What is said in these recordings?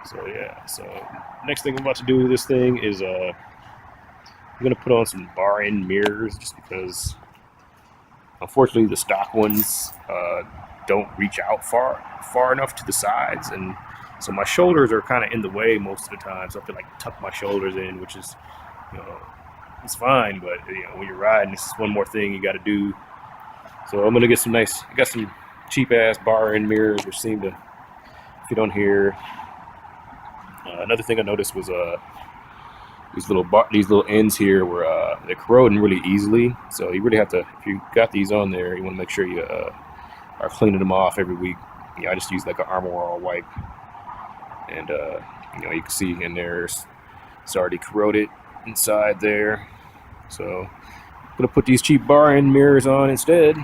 So yeah, so next thing I'm about to do with this thing is I'm gonna put on some bar end mirrors just because unfortunately the stock ones don't reach out far enough to the sides, and so my shoulders are kind of in the way most of the time. So I have to like tuck my shoulders in, which is, you know, it's fine, but you know, when you're riding, this is one more thing you got to do. So I'm gonna get some nice. I got some cheap ass bar end mirrors, which seem to fit on here. Another thing I noticed was these little ends here were they're corroding really easily. So you really have to, if you got these on there, you want to make sure you are cleaning them off every week. You know, I just use like an Armor All wipe, and you know, you can see in there it's already corroded inside there. So I'm gonna put these cheap bar end mirrors on instead.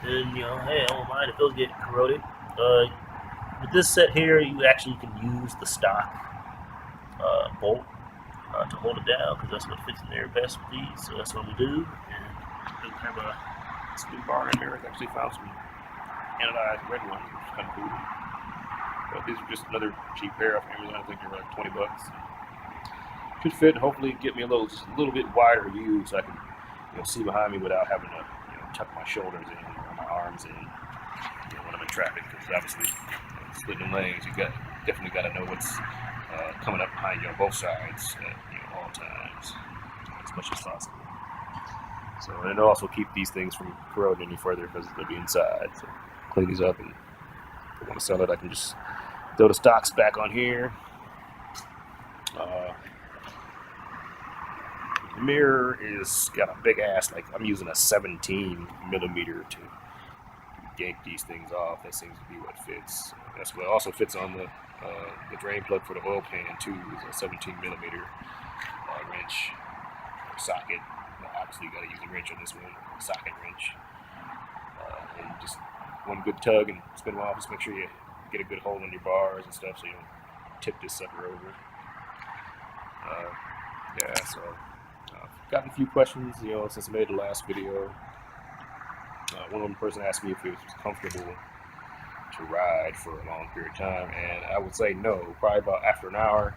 And you know, hey, I don't mind if those get corroded. With this set here, you actually can use the stock bolt to hold it down, because that's what fits in there best with these. So that's what we do. And we have some new bar end mirrors. Actually found some anodized red ones, which is kind of cool. But these are just another cheap pair off Amazon. I think they're like 20 bucks. Should fit and hopefully get me just a little bit wider view, so I can, you know, see behind me without having to, you know, tuck my shoulders in or my arms in, you know, when I'm in traffic. Because obviously, you know, splitting lanes, you definitely got to know what's coming up behind you on both sides at, you know, all times, as much as possible. So, and it'll also keep these things from corroding any further because they'll be inside. So clean these up, and if I want to sell it, I can just throw the stocks back on here. The mirror is got a big ass, like I'm using a 17 millimeter to yank these things off. That seems to be what fits. That's what also fits on the drain plug for the oil pan too, is a 17 millimeter wrench or socket. Obviously you got to use a wrench on this one, a socket wrench. And just one good tug and spin them off. Just make sure you get a good hold on your bars and stuff so you don't tip this sucker over. Yeah, so gotten a few questions, you know, since I made the last video. One person asked me if it was comfortable to ride for a long period of time, and I would say no. Probably about after an hour,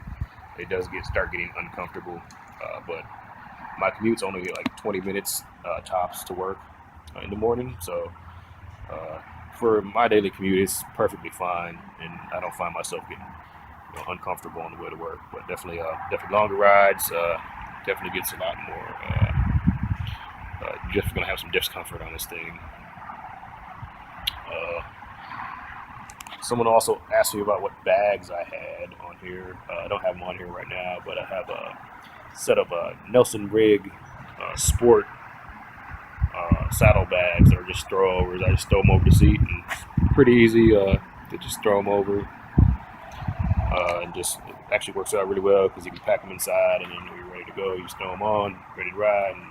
it does start getting uncomfortable. But my commute's only like 20 minutes tops to work in the morning, so for my daily commute, it's perfectly fine, and I don't find myself getting, you know, uncomfortable on the way to work. But definitely longer rides. Definitely gets a lot more. You're just gonna have some discomfort on this thing. Someone also asked me about what bags I had on here. I don't have them on here right now, but I have a set of Nelson Rig Sport saddle bags that are just throwovers. I just throw them over the seat, and it's pretty easy to just throw them over. And just it actually works out really well because you can pack them inside, and then when you're ready to go, you just throw them on, ready to ride, and,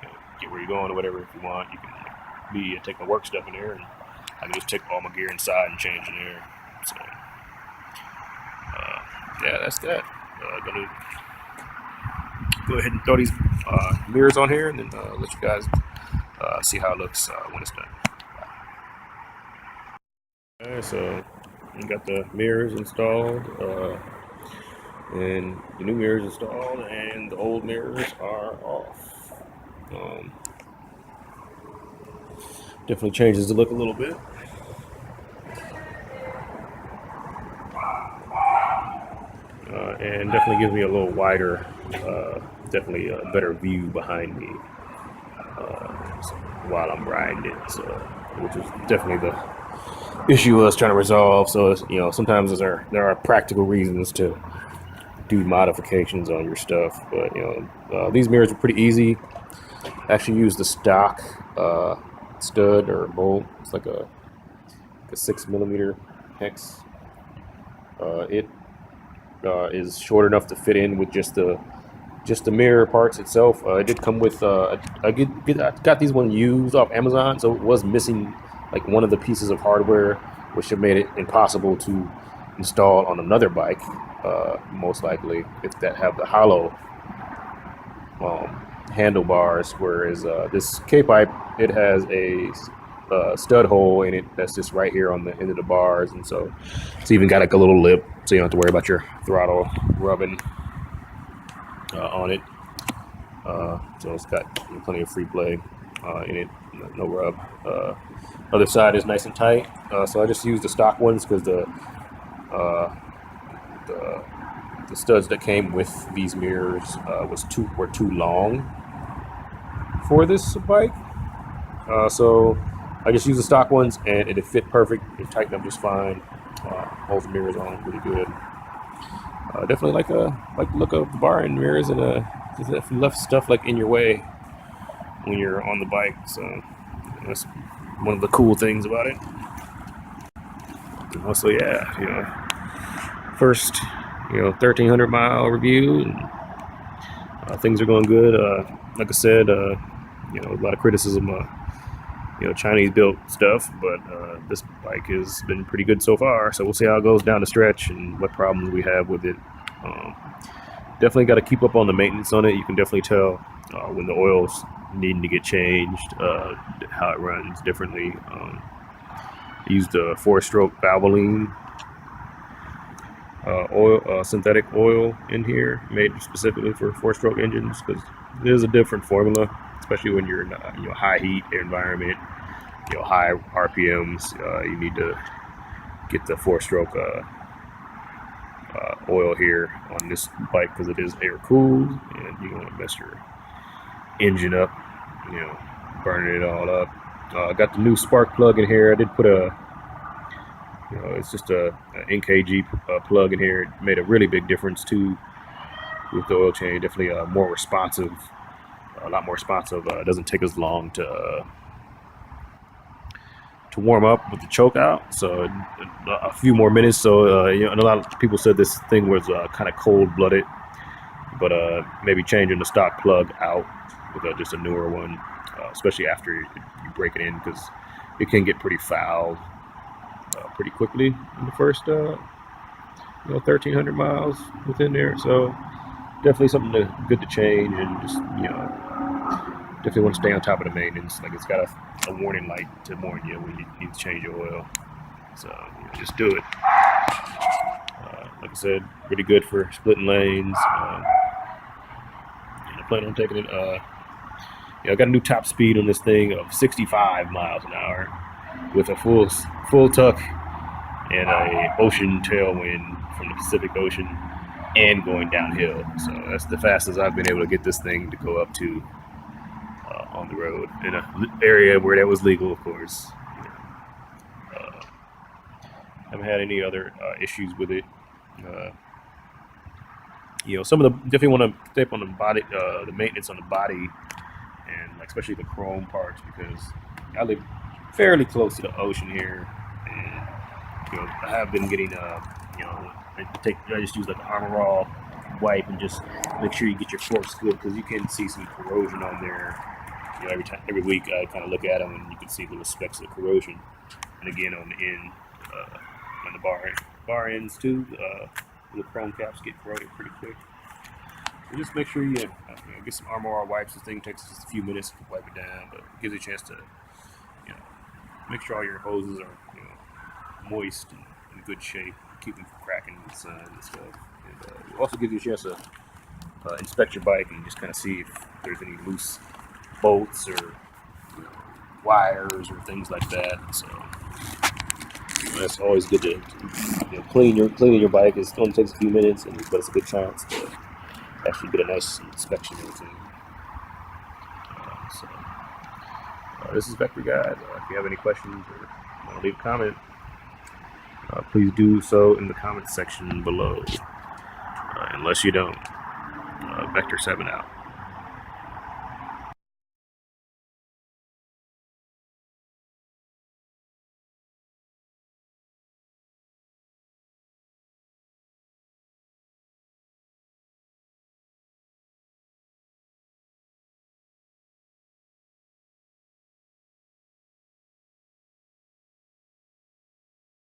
you know, get where you're going or whatever. If you want, you can take my work stuff in there, and I can just take all my gear inside and change in there. So yeah, that's that. Gonna go ahead and throw these mirrors on here, and then let you guys see how it looks when it's done. Alright, so we got the mirrors installed, and the new mirrors installed, and the old mirrors are off. Definitely changes the look a little bit. And definitely gives me a little wider, definitely a better view behind me while I'm riding it. So, which is definitely the issue I was trying to resolve. So, you know, sometimes there are practical reasons to do modifications on your stuff, but you know, these mirrors are pretty easy. I actually use the stock stud or bolt. It's like a 6 millimeter hex. It is short enough to fit in with just the mirror parts itself. It did come with I got these one used off Amazon, so it was missing like one of the pieces of hardware, which have made it impossible to install on another bike, most likely, if that have the hollow handlebars. Whereas this K Pipe, it has a stud hole in it that's just right here on the end of the bars, and so it's even got like a little lip, so you don't have to worry about your throttle rubbing on it. So it's got plenty of free play in it, no rub. Other side is nice and tight, so I just used the stock ones because the studs that came with these mirrors were too long for this bike. So I just used the stock ones, and it fit perfect. It tightened up just fine. Holds the mirrors on really good. Definitely like the look of the bar end mirrors, and if you left stuff like in your way when you're on the bike. So that's one of the cool things about it. And also, yeah, first 1,300 mile review, and things are going good. Like I said, a lot of criticism. Chinese built stuff, but this bike has been pretty good so far, so we'll see how it goes down the stretch and what problems we have with it. Definitely got to keep up on the maintenance on it. You can definitely tell when the oil's needing to get changed, how it runs differently. I used a 4-stroke Valvoline oil, synthetic oil in here, made specifically for 4-stroke engines, because it is a different formula, especially when you're in a high heat environment, high RPMs. You need to get the 4-stroke oil here on this bike because it is air cooled, and you don't want to mess your engine up, burning it all up. I got the new spark plug in here. I did put it's just a NKG plug in here. It made a really big difference too with the oil change. Definitely more responsive. A lot more responsive. It doesn't take as long to warm up with the choke out, so a few more minutes. So and a lot of people said this thing was kind of cold-blooded, but maybe changing the stock plug out with just a newer one, especially after you break it in, because it can get pretty foul pretty quickly in the first 1,300 miles within there. So definitely something good to change, and just definitely want to stay on top of the maintenance. Like, it's got a warning light to warn you when you need to change your oil. So just do it. Like I said, pretty good for splitting lanes. I plan on taking it. I got a new top speed on this thing of 65 miles an hour with a full tuck and a ocean tailwind from the Pacific Ocean and going downhill. So that's the fastest I've been able to get this thing to go up to on the road in an area where that was legal, of course. Haven't had any other issues with it. Some of the definitely want to step on the body, the maintenance on the body, and especially the chrome parts, because I live fairly close to the ocean here, and I have been getting I just use like an Armor All wipe and just make sure you get your forks good, because you can see some corrosion on there. Every week I kind of look at them, and you can see little specks of corrosion. And again, on the end, on the bar ends too, the chrome caps get corroded pretty quick. So just make sure you get some Armor All wipes. This thing takes just a few minutes to wipe it down, but it gives you a chance to make sure all your hoses are moist and in good shape, keep them from cracking in the sun and stuff. And it also gives you a chance to inspect your bike and just kind of see if there's any loose bolts or wires or things like that. So that's always good to cleaning your bike. It only takes a few minutes, but it's a good chance to actually get a nice inspection of everything. This is Vector Guide. If you have any questions or want to leave a comment, please do so in the comment section below. Unless you don't, Vector 7 out.